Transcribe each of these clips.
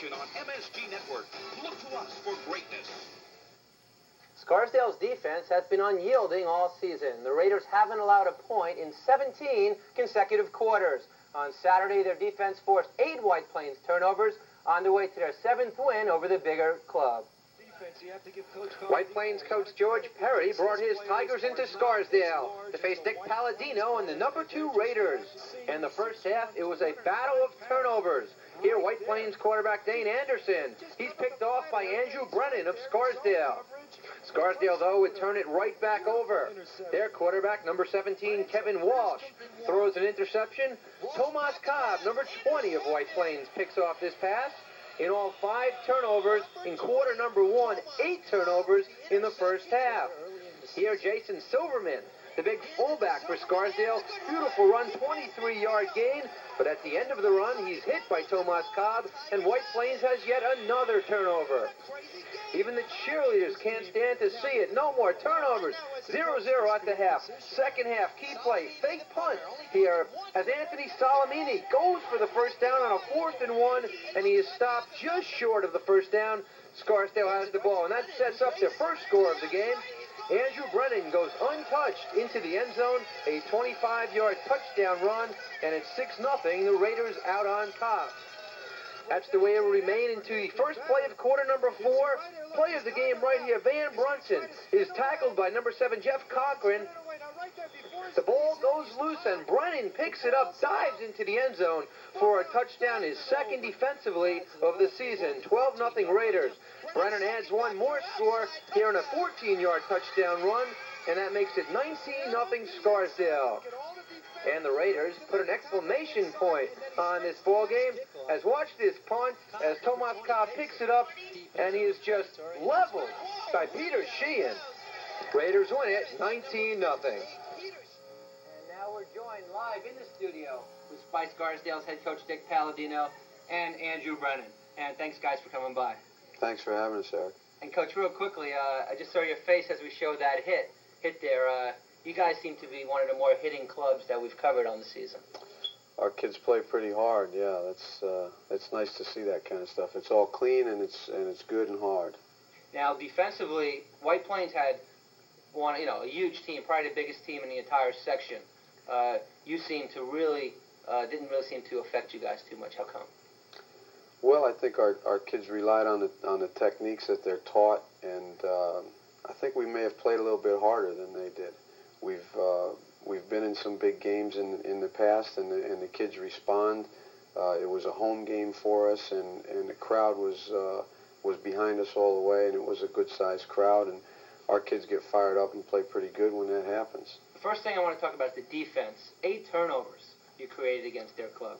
action on MSG Network. Look to us for greatness. Scarsdale's defense has been unyielding all season. The Raiders haven't allowed a point in 17 consecutive quarters. On Saturday, their defense forced 8 White Plains turnovers on the way to their 7th win over the bigger club. White Plains coach George Perry brought his Tigers into Scarsdale to face Dick Paladino and the number 2 Raiders. In the first half, it was a battle of turnovers. Here, White Plains quarterback Dane Anderson. He's picked off by Andrew Brennan of Scarsdale. Scarsdale, though, would turn it right back over. Their quarterback, number 17, Kevin Walsh, throws an interception. Tomas Cobb, number 20 of White Plains, picks off this pass. In all, 5 turnovers in quarter number 1, 8 turnovers in the first half. Here, Jason Silverman, the big fullback for Scarsdale. Beautiful run, 23-yard gain. But at the end of the run, he's hit by Tomas Cobb, and White Plains has yet another turnover. Even the cheerleaders can't stand to see it. No more turnovers. 0-0 at the half. Second half, key play, fake punt here as Anthony Salamini goes for the first down on a 4th and 1, and he is stopped just short of the first down. Scarsdale has the ball, and that sets up their first score of the game. Andrew Brennan goes untouched into the end zone, a 25-yard touchdown run, and it's 6-0, the Raiders out on top. That's the way it will remain into the first play of quarter number 4. Play of the game right here. Van Brunson is tackled by number 7, Jeff Cochran. The ball goes loose, and Brennan picks it up, dives into the end zone for a touchdown, his second defensively of the season. 12-0 Raiders. Brennan adds one more score here on a 14-yard touchdown run, and that makes it 19-0 Scarsdale. And the Raiders put an exclamation point on this ball game. As watch this punt as Tomas Cobb picks it up, and he is just leveled by Peter Sheehan. Raiders win it 19-0. And now we're joined live in the studio by Scarsdale's head coach Dick Paladino and Andrew Brennan. And thanks, guys, for coming by. Thanks for having us, Eric. And Coach, real quickly, I just saw your face as we showed that hit there. You guys seem to be one of the more hitting clubs that we've covered on the season. Our kids play pretty hard. Yeah, it's nice to see that kind of stuff. It's all clean and it's good and hard. Now, defensively, White Plains had a huge team, probably the biggest team in the entire section. You seem to didn't really seem to affect you guys too much. How come? Well, I think our kids relied on the techniques that they're taught, and I think we may have played a little bit harder than they did. We've been in some big games in the past, and the kids respond. It was a home game for us, and the crowd was behind us all the way, and it was a good-sized crowd, and our kids get fired up and play pretty good when that happens. The first thing I want to talk about is the defense. 8 turnovers you created against their club.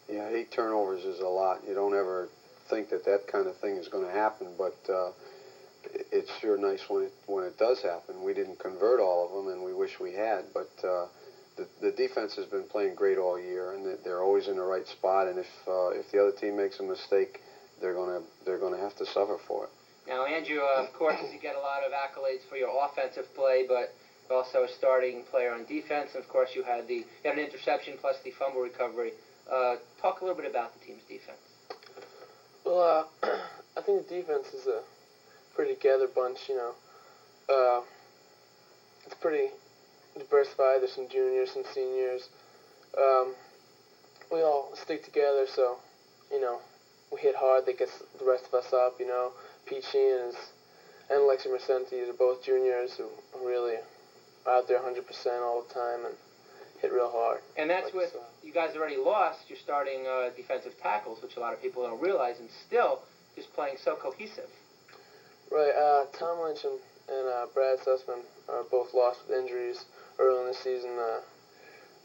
Yeah, 8 turnovers is a lot. You don't ever think that kind of thing is going to happen, but it's sure nice when it does happen. We didn't convert all of them, and we wish we had, but the defense has been playing great all year, and they're always in the right spot, and if the other team makes a mistake, they're going to have to suffer for it. Now, Andrew, of course, you get a lot of accolades for your offensive play, but you're also a starting player on defense, and of course you had an interception plus the fumble recovery. Talk a little bit about the team's defense. Well, I think the defense is a pretty together bunch, It's pretty diversified. There's some juniors, some seniors. We all stick together, so, we hit hard. That gets the rest of us up, Pete Sheehan and Alexi Mercenti are both juniors who really are out there 100% all the time and hit real hard. And that's you guys already lost your starting defensive tackles, which a lot of people don't realize, and still just playing so cohesive. Right. Tom Lynch and Brad Sussman are both lost with injuries early in the season.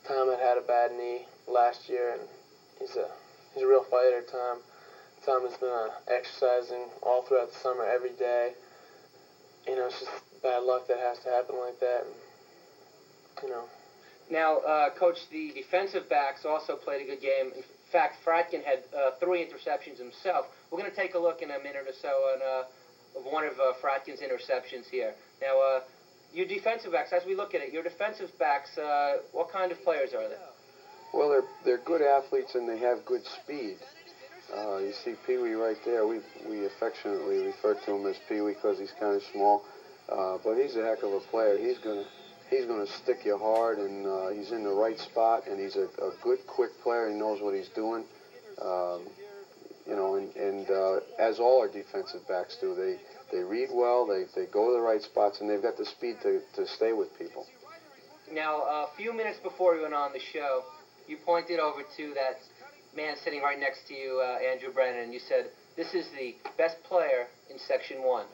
Tom had a bad knee last year, and he's a real fighter. Tom has been exercising all throughout the summer, every day. It's just bad luck that has to happen like that. And, Now, Coach, the defensive backs also played a good game. In fact, Fratkin had 3 interceptions himself. We're going to take a look in a minute or so of one of Fratkin's interceptions here. Now, your defensive backs, as we look at it, your defensive backs, what kind of players are they? Well, they're good athletes, and they have good speed. You see Pee-wee right there. We affectionately refer to him as Pee-wee because he's kind of small, but he's a heck of a player. He's gonna stick you hard, and he's in the right spot, and he's a good, quick player. He knows what he's doing. You know, and as all our defensive backs do, they read well, they go to the right spots, and they've got the speed to stay with people. Now, a few minutes before we went on the show, you pointed over to that man sitting right next to you, Andrew Brennan, and you said, this is the best player in Section 1.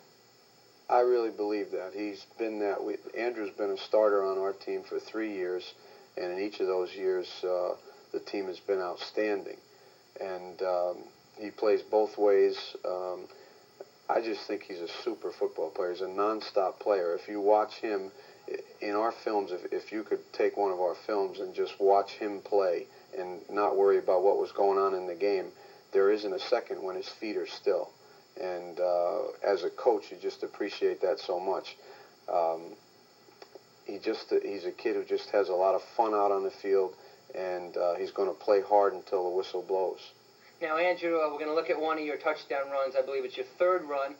I really believe that. He's been that. Andrew's been a starter on our team for 3 years, and in each of those years, the team has been outstanding. And he plays both ways. I just think he's a super football player. He's a non-stop player. If you watch him in our films, if you could take one of our films and just watch him play and not worry about what was going on in the game, there isn't a second when his feet are still. And as a coach, you just appreciate that so much. He's a kid who just has a lot of fun out on the field, and he's going to play hard until the whistle blows. Now, Andrew, we're going to look at one of your touchdown runs. I believe it's your third run.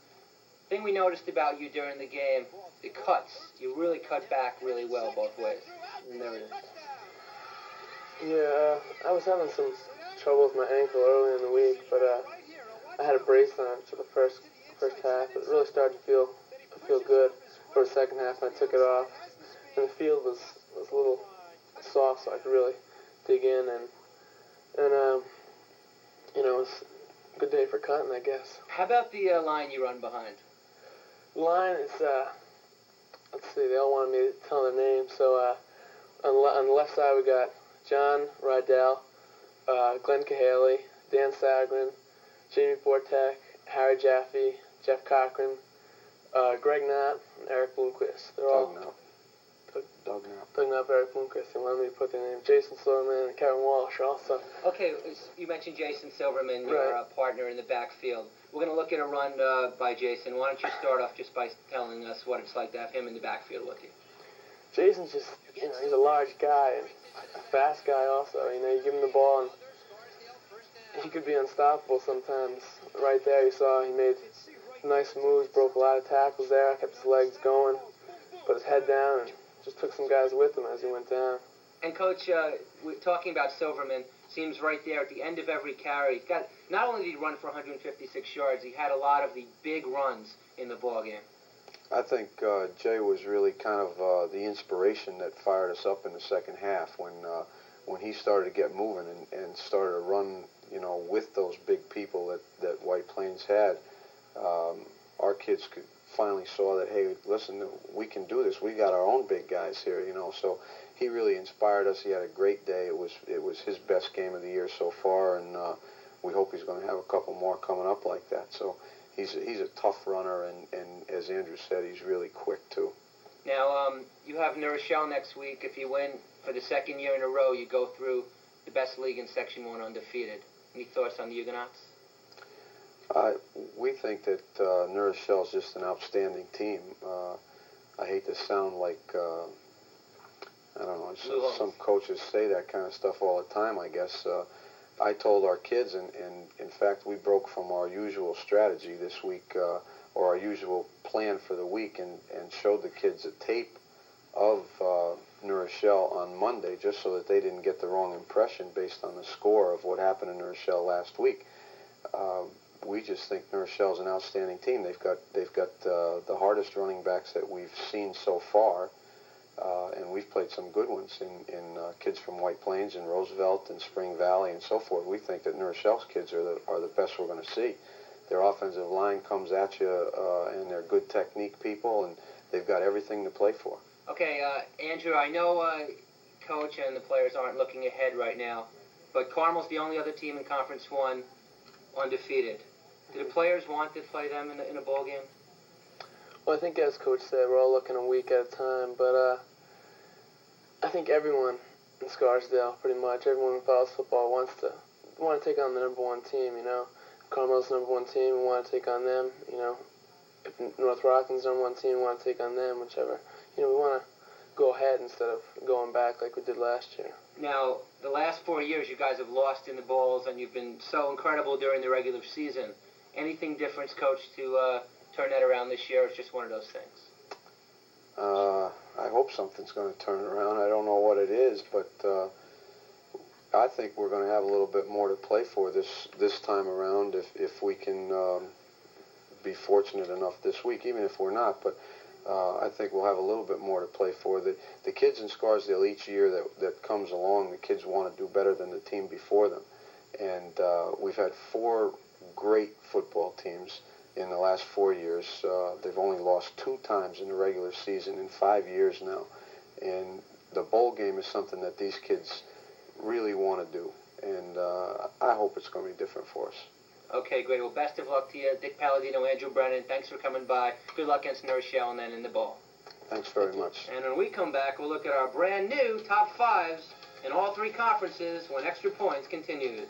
Thing we noticed about you during the game, the cuts. You really cut back really well both ways. There it is. Yeah, I was having some trouble with my ankle early in the week, but I had a brace on for the first half. It really started to feel good for the second half, and I took it off. And the field was a little soft, so I could really dig in, and you know, it was a good day for cutting, I guess. How about the line you run behind? The line is, let's see, they all wanted me to tell their names. So on the left side we got John Rydell, Glenn Cahaley, Dan Sagrin, Jamie Bortek, Harry Jaffe, Jeff Cochran, Greg Knott, and Eric Bloomquist. They're all... Doug Knott, Eric Bloomquist, they wanted me to put their names. Jason Silverman and Kevin Walsh also. Okay, you mentioned Jason Silverman, your Right. partner in the backfield. We're going to look at a run by Jason. Why don't you start off just by telling us what it's like to have him in the backfield with you? Jason's just, you know, he's a large guy and a fast guy also. You know, you give him the ball and he could be unstoppable sometimes. Right there, you saw he made nice moves, broke a lot of tackles there, kept his legs going, put his head down, and just took some guys with him as he went down. And Coach, we're talking about Silverman, seems right there at the end of every carry. He's got, not only did he run for 156 yards, he had a lot of the big runs in the ballgame. I think Jay was really kind of the inspiration that fired us up in the second half when he started to get moving and started to run, you know, with those big people that White Plains had. Our kids finally saw that, hey, listen, we can do this. We got our own big guys here, you know. So he really inspired us. He had a great day. It was his best game of the year so far, and we hope he's going to have a couple more coming up like that. So he's a tough runner, and as Andrew said, he's really quick too. Now, you have New Rochelle next week. If you win for the second year in a row, you go through the best league in Section 1 undefeated. Any thoughts on the Huguenots? We think that New Rochelle is just an outstanding team. I hate to sound like, I don't know, some coaches say that kind of stuff all the time, I guess. I told our kids, and in fact, we broke from our usual strategy this week, or our usual plan for the week, and showed the kids a tape of New Rochelle on Monday, just so that they didn't get the wrong impression based on the score of what happened in New Rochelle last week. We just think New Rochelle is an outstanding team. They've got the hardest running backs that we've seen so far, and we've played some good ones in kids from White Plains and Roosevelt and Spring Valley and so forth. We think that New Rochelle's kids are the best we're going to see. Their offensive line comes at you, and they're good technique people, and they've got everything to play for. Okay, Andrew, I know Coach and the players aren't looking ahead right now, but Carmel's the only other team in Conference 1 undefeated. Do the players want to play them in a ball game? Well, I think as Coach said, we're all looking a week at a time, but I think everyone in Scarsdale, pretty much, everyone who follows football want to take on the number one team, you know. If Carmel's the number one team, we want to take on them, you know. If North Rockland's the number one team, we want to take on them, whichever. You know, we want to go ahead instead of going back like we did last year. Now, the last 4 years, you guys have lost in the bowls, and you've been so incredible during the regular season. Anything different, Coach, to turn that around this year? Or it's just one of those things? I hope something's going to turn around. I don't know what it is, but I think we're going to have a little bit more to play for this time around if we can be fortunate enough this week, even if we're not. But I think we'll have a little bit more to play for. The kids in Scarsdale, each year that comes along, the kids want to do better than the team before them. And we've had 4 great football teams in the last 4 years. They've only lost 2 times in the regular season in 5 years now. And the bowl game is something that these kids really want to do. And I hope it's going to be different for us. Okay, great. Well, best of luck to you, Dick Paladino, Andrew Brennan. Thanks for coming by. Good luck against Nurse Shell and then in the bowl. Thanks very much. And when we come back, we'll look at our brand new top 5s in all 3 conferences when Extra Points continues.